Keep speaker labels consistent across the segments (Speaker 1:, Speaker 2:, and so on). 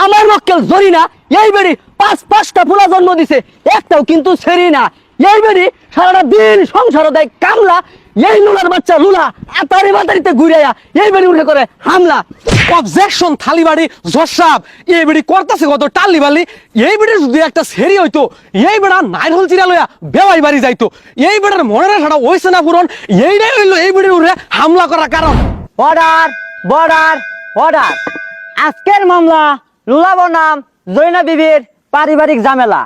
Speaker 1: আমার মক্কেল জরিনা এই বেড়ি পাঁচটা ফুলা জন্ম দিছে, একটাও কিন্তু ছেড়ি না। এই বেড়ি সারাটা দিন সংসার দেয় কামলা, এই লুলার বাচ্চা লুলা আতারি বাতারিতে ঘুরাইয়া এই বেড়ি উঠে করে হামলা।
Speaker 2: অবজেকশন থালিবাড়ি জসাব এই বেড়ি করতেছে কত টালি বালি। এই বেড়ির যদি একটা সেরি হইতো, এই বেড়া নাইন হল চিরা লইয়া বেওয়াই বাড়ি যাইতো। এই বেড়ার মনের আশাটা হইছে না পূরণ, এইটাই হইলো এই বেড়ির উঠে হামলা করার কারণ।
Speaker 1: Order border order. আজকের মামলা লুলা বনাম জৈনা বিবির পারিবারিক ঝামেলা।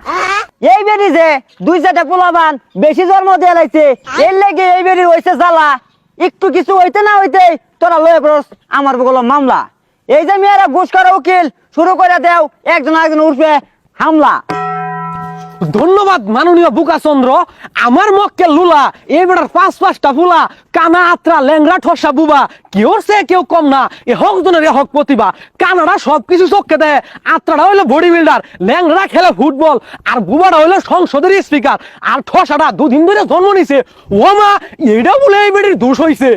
Speaker 1: এই বেরি যে দুই চারটা পোলাবান বেশি জন্ম দিয়ে লাইছে, এর লেগে এই বেরির হইছে জ্বালা। একটু কিছু হইতে না হইতে তোরা লয়ে পড়স আমার বগল মামলা। এই যে মেয়েরা ঘুষ করা উকিল শুরু করে দেও, একজন একজন উঠবে হামলা।
Speaker 2: ধন্যবাদ মাননীয় বুকাচন্দ্র। আমার মক্কেল লুলা এই বেটার পাঁচটা ফুলা কানা আত্রা ল্যাংরা ঠসা বুবা, কেউ সে কেউ কম না। এ হক জনের হক প্রতিভা। কানাডা সবকিছু চোখে দেয়, আত্রাটা হইলো বডি বিল্ডার, ল্যাংরা খেলে ফুটবল, আর বুবাটা হইলো সংসদের স্পিকার, আর ঠসাটা দুদিন ধরে জন্ম নিছে। ও মা, এইটা বলে এই বেটির দোষ হইছে।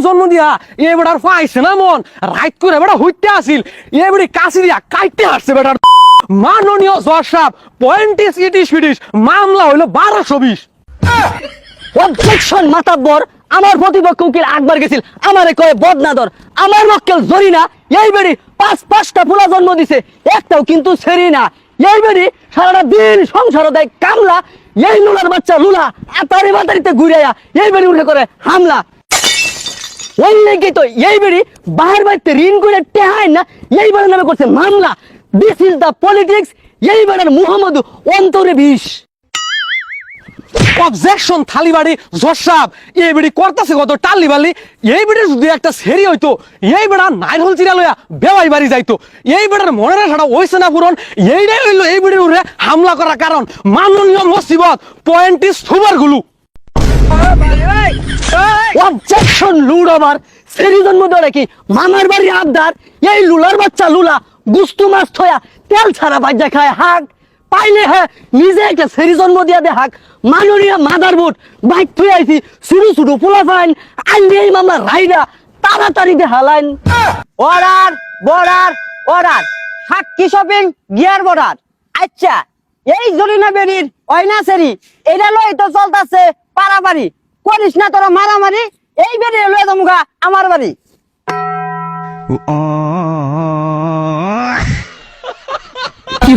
Speaker 2: জন্ম দিয়া এ বেটার পাইছে না মন, রাইট করে বেটা হইতে আসিল, এ বেটি কাশি দিয়া কাইতে আসছে বেটার। মাননীয় জজ সাহেব, পয়েন্টিস ইটিস ফিটিস, মামলা হইলো 1220।
Speaker 1: অবজেকশন মাতাব্বর। আমার প্রতিপক্ষ উকিল আকবর গেছিল, আমারে কয়ে বদনাদর। আমার মক্কেল জরিনা এই বেড়ি পাঁচটা ফুলা জন্ম দিছে, একটাও কিন্তু ছেড়ি না। এই বেড়ি সারাটা দিন সংসার দেয় কামলা, এই লুলার বাচ্চা লুলা আতারি বাতারিতে ঘুরাইয়া এই বেড়ি উঠে করে হামলা। ওই লেগে তো এই বেড়ি বাহার বাড়িতে ঋণ করে টেহায় না, এই বেড়ার নামে করছে মামলা। This is the politics. এই বেড়ার মুহাম্মদ অন্তরে বিষ।
Speaker 2: অবজেকশন থালিবাড়ি জসাব এই বেড়ি করতেছে কত টালি বালি। এই বেড়ির যদি একটা সেরি হইতো, এই বেড়া নাইন হল চিরা লইয়া বেওয়াই বাড়ি যাইতো। এই বেড়ার মনের আশাটা হইছে না পূরণ, এইটাই হইলো এই বেড়ির উঠে হামলা করার কারণ। মাননীয় মুসিবত, পয়েন্টিস সুপার গুলু।
Speaker 1: অবজেকশন লুড আবার সেরি জন্ম ধরে কি মামার বাড়ি আবদার। এই লুলার বাচ্চা লুলা গুস্তু মাছ থয়া তেল ছাড়া বাজ্যা খায় হাক পাইলে, হ্যাঁ নিজে একটা সেরি জন্ম দিয়া দে হাক। মাননীয় মাদারবোর্ড বাইক থুই আইছি, শুরু শুরু পোলা ফাইন আইলে এই মামলা রাইডা তাড়াতাড়ি দে হালাইন। Order border order. সাক্ষী শপিং গিয়ার বর্ডার। আচ্ছা, এই জরিনা বেরির অয়না সেরি এটা লই তো চলতেছে পারাবাড়ি, করিস না তোরা মারামারি। এই বেরিয়ে লয়ে যামুগা আমার বাড়ি।
Speaker 3: কি